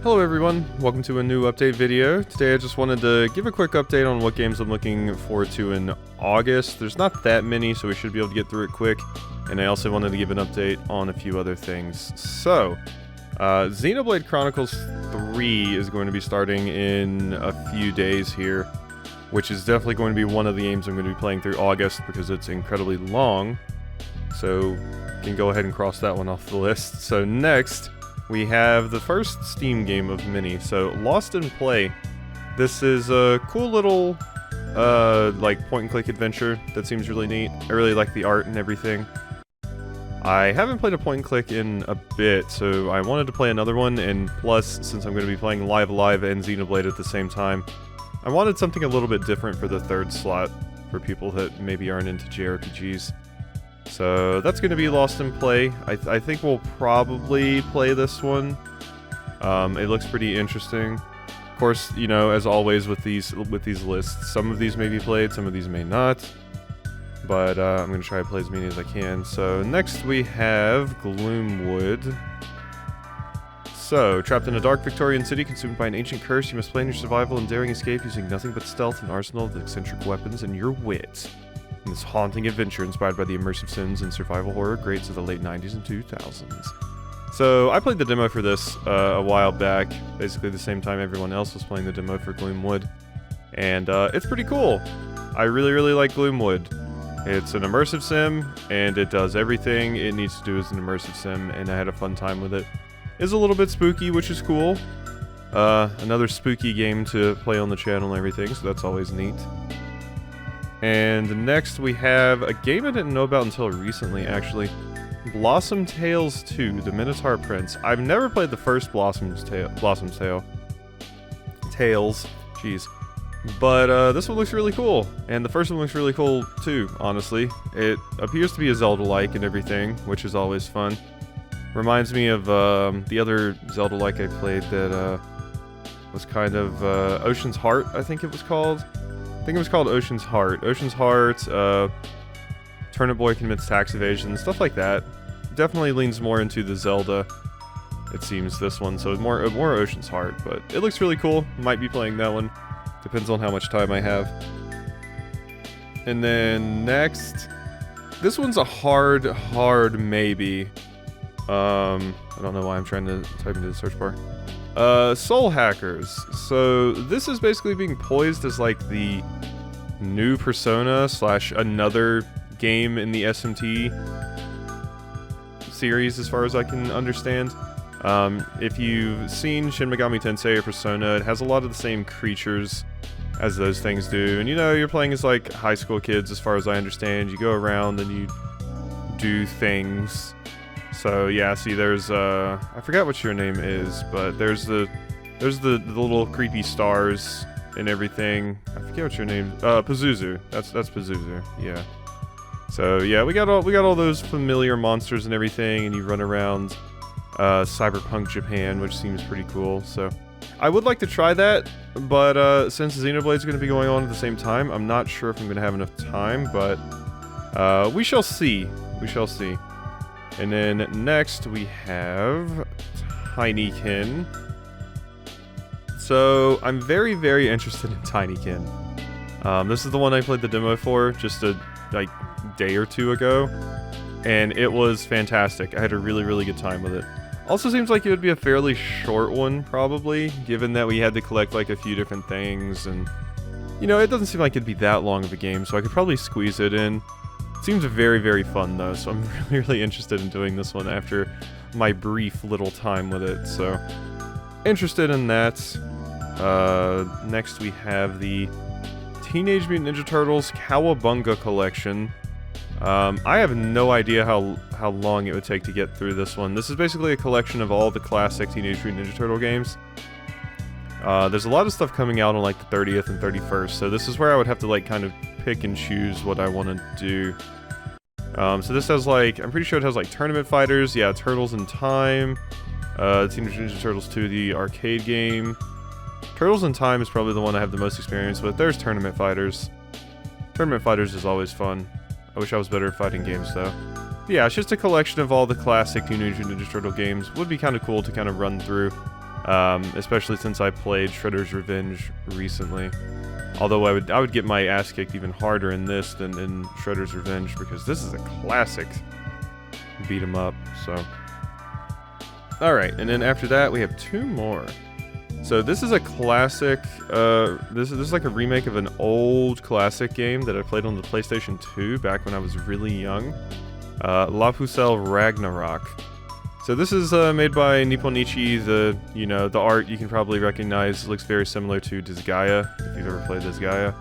Hello everyone, welcome to a new update video. Today I just wanted to give a quick update on what games I'm looking forward to in August. There's not that many, so we should be able to get through it quick. And I also wanted to give an update on a few other things. So, Xenoblade Chronicles 3 is going to be starting in a few days here, which is definitely going to be one of the games I'm going to be playing through August because it's incredibly long. So, you can go ahead and cross that one off the list. So next, we have the first Steam game of many. So, Lost in Play. This is a cool little, like, point-and-click adventure that seems really neat. I really like the art and everything. I haven't played a point-and-click in a bit, so I wanted to play another one, and plus, since I'm going to be playing Live Alive and Xenoblade at the same time, I wanted something a little bit different for the third slot for people that maybe aren't into JRPGs. So that's going to be Lost in Play. I think we'll probably play this one. It looks pretty interesting. Of course, you know, as always with these lists, some of these may be played, some of these may not. But I'm going to try to play as many as I can. So next we have Gloomwood. So, trapped in a dark Victorian city consumed by an ancient curse, you must plan your survival and daring escape using nothing but stealth, an arsenal of eccentric weapons, and your wit. In this haunting adventure inspired by the immersive sims and survival horror greats of the late 90s and 2000s. So, I played the demo for this a while back, basically the same time everyone else was playing the demo for Gloomwood. And it's pretty cool. I really like Gloomwood. It's an immersive sim, and it does everything it needs to do as an immersive sim, and I had a fun time with it. It's a little bit spooky, which is cool. Another spooky game to play on the channel and everything, so that's always neat. And next we have a game I didn't know about until recently, actually. Blossom Tales 2, The Minotaur Prince. I've never played the first Blossom's Tale. Tales, jeez. But this one looks really cool, and the first one looks really cool too, honestly. It appears to be a Zelda-like and everything, which is always fun. Reminds me of the other Zelda-like I played that was kind of Ocean's Heart, I think it was called. I think it was called Ocean's Heart. Ocean's Heart, Turnip Boy Commits Tax Evasion, stuff like that. Definitely leans more into the Zelda, it seems, this one. So more Ocean's Heart, but it looks really cool. Might be playing that one. Depends on how much time I have. And then next, this one's a hard maybe. I don't know why I'm trying to type into the search bar. Soul Hackers. So this is basically being poised as like the new Persona / another game in the SMT series, as far as I can understand. If you've seen Shin Megami Tensei or Persona, it has a lot of the same creatures as those things do. And you know, you're playing as like high school kids, as far as I understand. You go around and you do things. So yeah, see, there's I forgot what your name is, but there's the little creepy stars and everything. I forget what your name. Pazuzu. That's Pazuzu. Yeah. So yeah, we got all those familiar monsters and everything, and you run around cyberpunk Japan, which seems pretty cool. So I would like to try that, but since Xenoblade's going to be going on at the same time, I'm not sure if I'm going to have enough time, but we shall see. We shall see. And then next we have Tinykin. So I'm very interested in Tinykin. This is the one I played the demo for just a day or two ago, and it was fantastic. I had a really good time with it. Also seems like it would be a fairly short one, probably, given that we had to collect like a few different things, and you know, it doesn't seem like it'd be that long of a game, so I could probably squeeze it in. Seems very fun though, so I'm really interested in doing this one after my brief little time with it, so interested in that. Next we have the Teenage Mutant Ninja Turtles Cowabunga Collection. I have no idea how long it would take to get through this one. This is basically a collection of all the classic Teenage Mutant Ninja Turtle games. There's a lot of stuff coming out on like the 30th and 31st, so this is where I would have to like kind of pick and choose what I want to do. So this has like, I'm pretty sure it has like Tournament Fighters, yeah, Turtles in Time, Teenage Ninja Turtles 2, the arcade game. Turtles in Time is probably the one I have the most experience with. There's Tournament Fighters. Tournament Fighters is always fun. I wish I was better at fighting games though. Yeah, it's just a collection of all the classic Teenage Mutant Ninja Turtle games. Would be kind of cool to kind of run through. especially since I played Shredder's Revenge recently. Although I would get my ass kicked even harder in this than in Shredder's Revenge, because this is a classic beat 'em up. So, all right, and then after that we have 2 more. So this is a classic. This is like a remake of an old classic game that I played on the PlayStation 2 back when I was really young. La Pucelle Ragnarok. So this is made by Nipponichi. The art you can probably recognize looks very similar to Disgaea, if you've ever played Disgaea.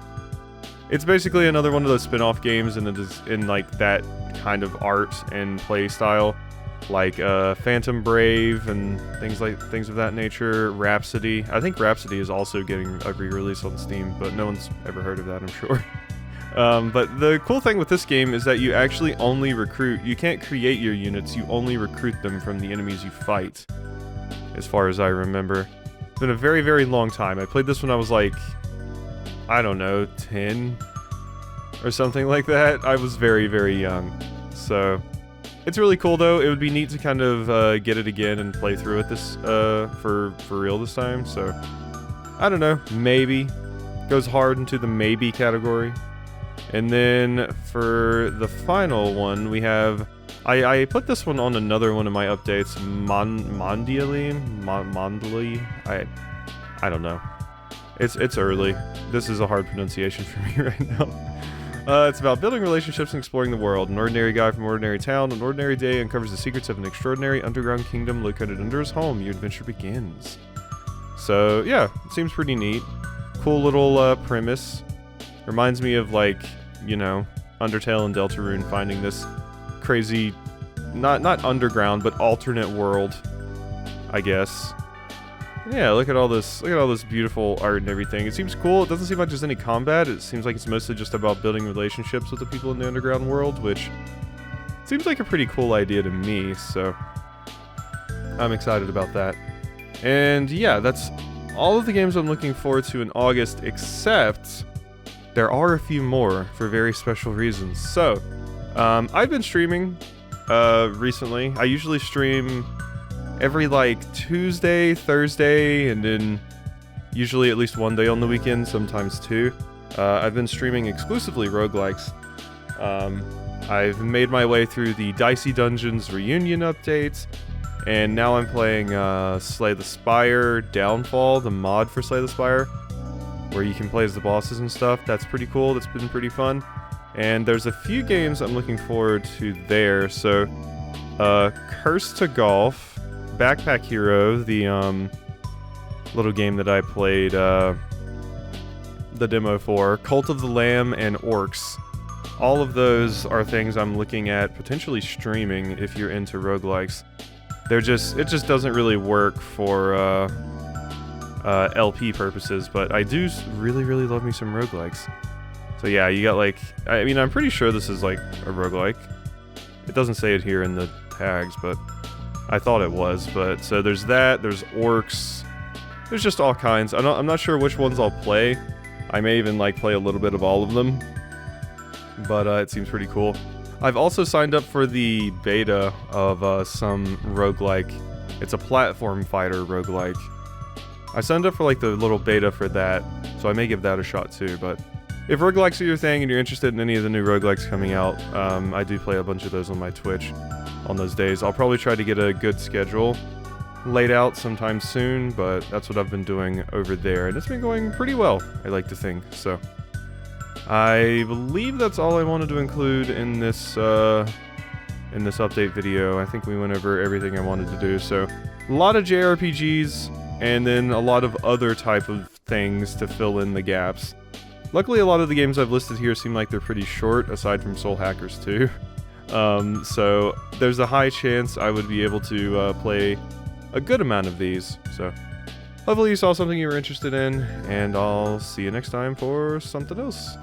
It's basically another one of those spin-off games in like that kind of art and play style, like Phantom Brave and things of that nature. Rhapsody. I think Rhapsody is also getting a re-release on Steam, but no one's ever heard of that, I'm sure. But the cool thing with this game is that you actually only recruit. You can't create your units, you only recruit them from the enemies you fight, as far as I remember. It's been a very, very long time. I played this when I was like, I don't know, 10 or something like that. I was very, very young. So, it's really cool though. It would be neat to kind of get it again and play through it this, for real this time. So, I don't know, maybe. Goes hard into the maybe category. And then for the final one, we have... I put this one on another one of my updates, Mondly? I don't know. It's early. This is a hard pronunciation for me right now. It's about building relationships and exploring the world. An ordinary guy from an ordinary town, an ordinary day, uncovers the secrets of an extraordinary underground kingdom located under his home. Your adventure begins. So, yeah, it seems pretty neat. Cool little premise. Reminds me of, like, you know, Undertale and Deltarune finding this crazy, not underground, but alternate world, I guess. Yeah, look at all this beautiful art and everything. It seems cool. It doesn't seem like there's any combat. It seems like it's mostly just about building relationships with the people in the underground world, which seems like a pretty cool idea to me, so I'm excited about that. And yeah, that's all of the games I'm looking forward to in August, except there are a few more for very special reasons. So, I've been streaming recently. I usually stream every like Tuesday, Thursday, and then usually at least one day on the weekend, sometimes 2. I've been streaming exclusively roguelikes. I've made my way through the Dicey Dungeons reunion updates, and now I'm playing Slay the Spire Downfall, the mod for Slay the Spire, where you can play as the bosses and stuff. That's pretty cool. That's been pretty fun. And there's a few games I'm looking forward to there. So, Curse to Golf, Backpack Hero, the little game that I played the demo for, Cult of the Lamb, and Orcs. All of those are things I'm looking at potentially streaming if you're into roguelikes. It just doesn't really work for LP purposes, but I do really, really love me some roguelikes. So yeah, you got like, I mean, I'm pretty sure this is like a roguelike. It doesn't say it here in the tags, but I thought it was. But so there's that, there's Orcs, there's just all kinds. I'm not sure which ones I'll play. I may even like play a little bit of all of them, but it seems pretty cool. I've also signed up for the beta of some roguelike. It's a platform fighter roguelike. I signed up for like the little beta for that, so I may give that a shot too. But if roguelikes are your thing and you're interested in any of the new roguelikes coming out, I do play a bunch of those on my Twitch on those days. I'll probably try to get a good schedule laid out sometime soon, but that's what I've been doing over there, and it's been going pretty well, I like to think. So I believe that's all I wanted to include in this update video. I think we went over everything I wanted to do. So a lot of JRPGs, and then a lot of other type of things to fill in the gaps. Luckily, a lot of the games I've listed here seem like they're pretty short, aside from Soul Hackers 2. So there's a high chance I would be able to play a good amount of these. So hopefully you saw something you were interested in, and I'll see you next time for something else.